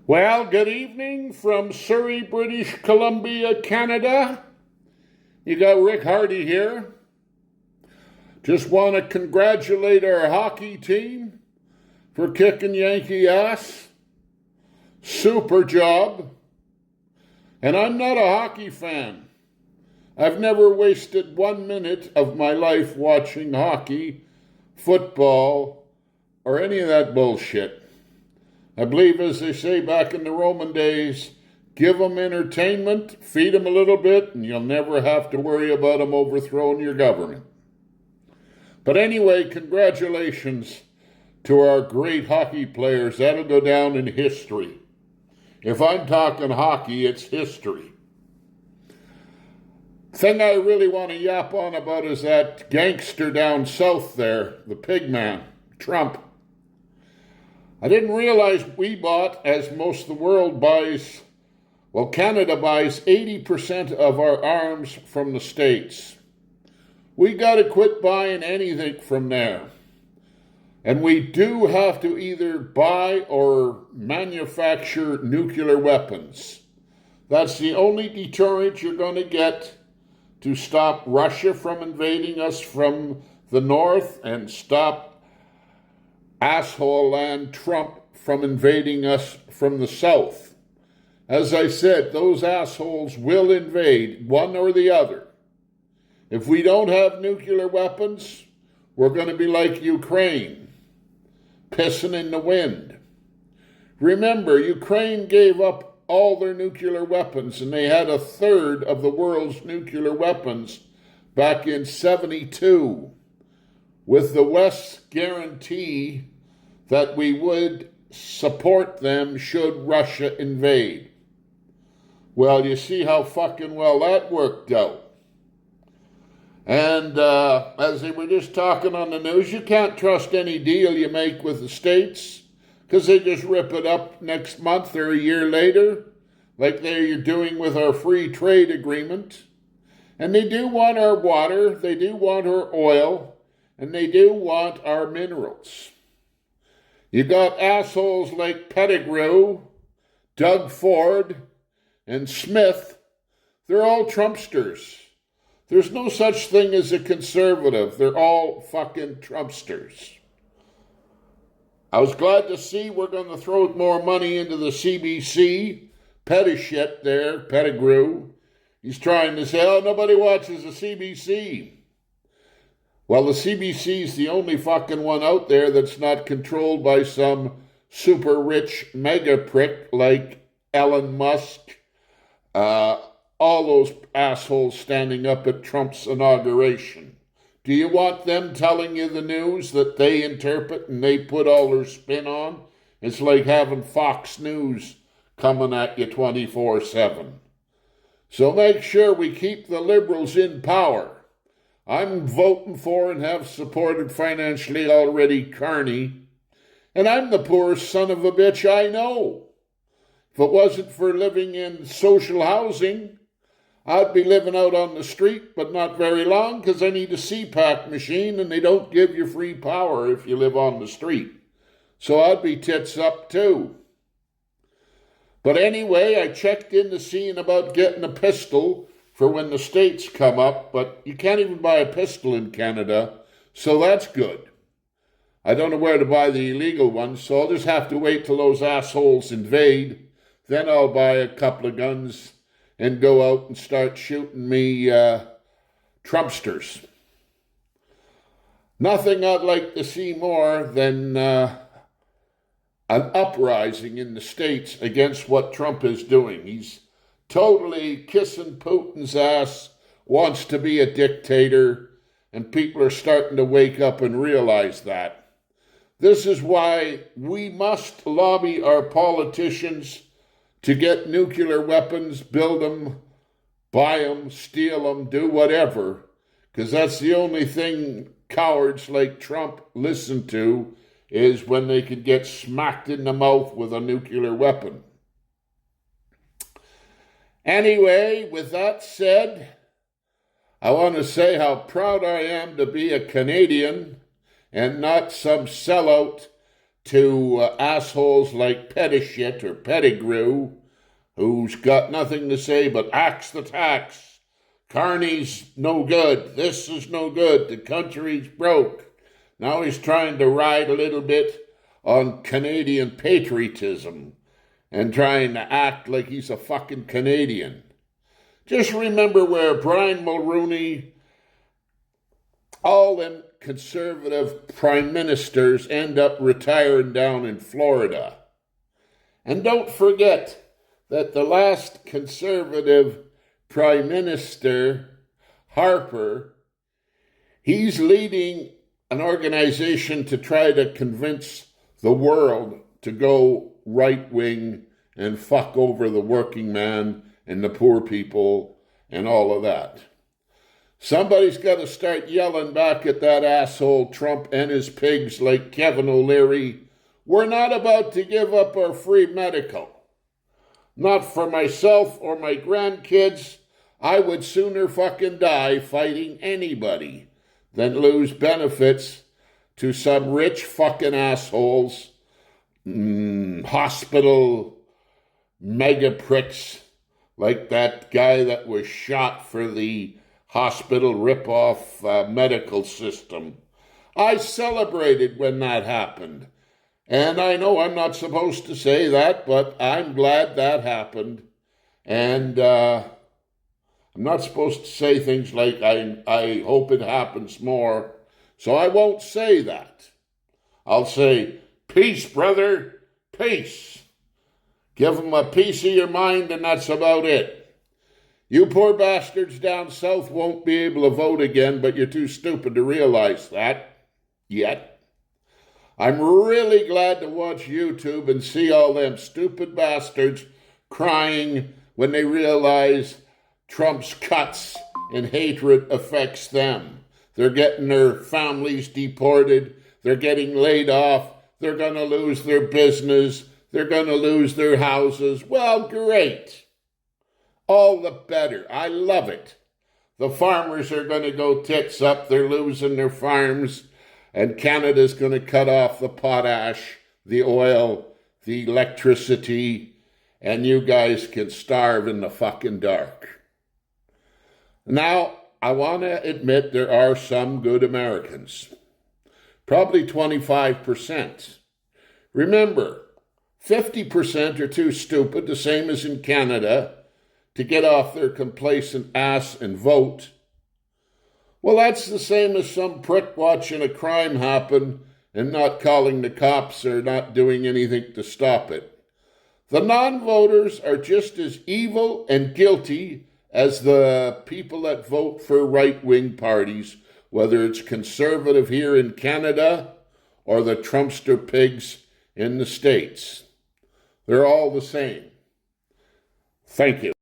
Well, good evening from Surrey, British Columbia, Canada. You got Rick Hardy here. Just want to congratulate our hockey team for kicking Yankee ass. Super job. And I'm not a hockey fan. I've never wasted 1 minute of my life watching hockey, football, or any of that bullshit. I believe, as they say back in the Roman days, give them entertainment, feed them a little bit, and you'll never have to worry about them overthrowing your government. But anyway, congratulations to our great hockey players. That'll go down in history. If I'm talking hockey, it's history. Thing I really want to yap on about is that gangster down south there, the pig man, Trump. I didn't realize we bought, as most of the world buys, well, Canada buys 80% of our arms from the States. We got to quit buying anything from there. And we do have to either buy or manufacture nuclear weapons. That's the only deterrent you're going to get to stop Russia from invading us from the north and stop asshole land Trump from invading us from the south. As I said, those assholes will invade, one or the other. If we don't have nuclear weapons, we're going to be like Ukraine, pissing in the wind. Remember, Ukraine gave up all their nuclear weapons, and they had a third of the world's nuclear weapons back in '72. With the West's guarantee that we would support them should Russia invade. Well, you see how fucking well that worked out. And as they were just talking on the news, you can't trust any deal you make with the States because they just rip it up next month or a year later, like they're doing with our free trade agreement. And they do want our water, they do want our oil, and they do want our minerals. You got assholes like Pettigrew, Doug Ford, and Smith. They're all Trumpsters. There's no such thing as a conservative. They're all fucking Trumpsters. I was glad to see we're going to throw more money into the CBC. Pettigrew there, Pettigrew. He's trying to say, oh, nobody watches the CBC. Well, the CBC is the only fucking one out there that's not controlled by some super rich mega prick like Elon Musk, all those assholes standing up at Trump's inauguration. Do you want them telling you the news that they interpret and they put all their spin on? It's like having Fox News coming at you 24/7. So make sure we keep the liberals in power. I'm voting for and have supported financially already Carney, and I'm the poorest son of a bitch I know. If it wasn't for living in social housing, I'd be living out on the street, but not very long because I need a CPAC machine and they don't give you free power if you live on the street. So I'd be tits up too. But anyway, I checked into seeing about getting a pistol for when the States come up, but you can't even buy a pistol in Canada, so that's good. I don't know where to buy the illegal ones, so I'll just have to wait till those assholes invade. Then I'll buy a couple of guns and go out and start shooting me Trumpsters. Nothing I'd like to see more than an uprising in the States against what Trump is doing. He's totally kissing Putin's ass, wants to be a dictator, and people are starting to wake up and realize that. This is why we must lobby our politicians to get nuclear weapons, build them, buy them, steal them, do whatever, because that's the only thing cowards like Trump listen to is when they could get smacked in the mouth with a nuclear weapon. Anyway, with that said, I want to say how proud I am to be a Canadian and not some sellout to assholes like Petitshit or Pettigrew, who's got nothing to say but axe the tax. Carney's no good. This is no good. The country's broke. Now he's trying to ride a little bit on Canadian patriotism and trying to act like he's a fucking Canadian. Just remember where Brian Mulroney, all them conservative prime ministers end up retiring down in Florida. And don't forget that the last conservative prime minister, Harper, he's leading an organization to try to convince the world to go right-wing and fuck over the working man and the poor people and all of that. Somebody's got to start yelling back at that asshole Trump and his pigs like Kevin O'Leary. We're not about to give up our free medical. Not for myself or my grandkids. I would sooner fucking die fighting anybody than lose benefits to some rich fucking assholes, hospital mega pricks like that guy that was shot for the hospital rip-off medical system. I celebrated when that happened. And I know I'm not supposed to say that, but I'm glad that happened. And I'm not supposed to say things like, I hope it happens more. So I won't say that. I'll say, peace, brother, peace. Give them a piece of your mind, and that's about it. You poor bastards down south won't be able to vote again, but you're too stupid to realize that yet. I'm really glad to watch YouTube and see all them stupid bastards crying when they realize Trump's cuts and hatred affects them. They're getting their families deported. They're getting laid off. They're going to lose their business. They're going to lose their houses. Well, great. All the better. I love it. The farmers are going to go tits up. They're losing their farms. And Canada's going to cut off the potash, the oil, the electricity, and you guys can starve in the fucking dark. Now, I want to admit there are some good Americans. Probably 25%. Remember, 50% are too stupid, the same as in Canada, to get off their complacent ass and vote. Well, that's the same as some prick watching a crime happen and not calling the cops or not doing anything to stop it. The non-voters are just as evil and guilty as the people that vote for right-wing parties, whether it's conservative here in Canada or the Trumpster pigs in the States. They're all the same. Thank you.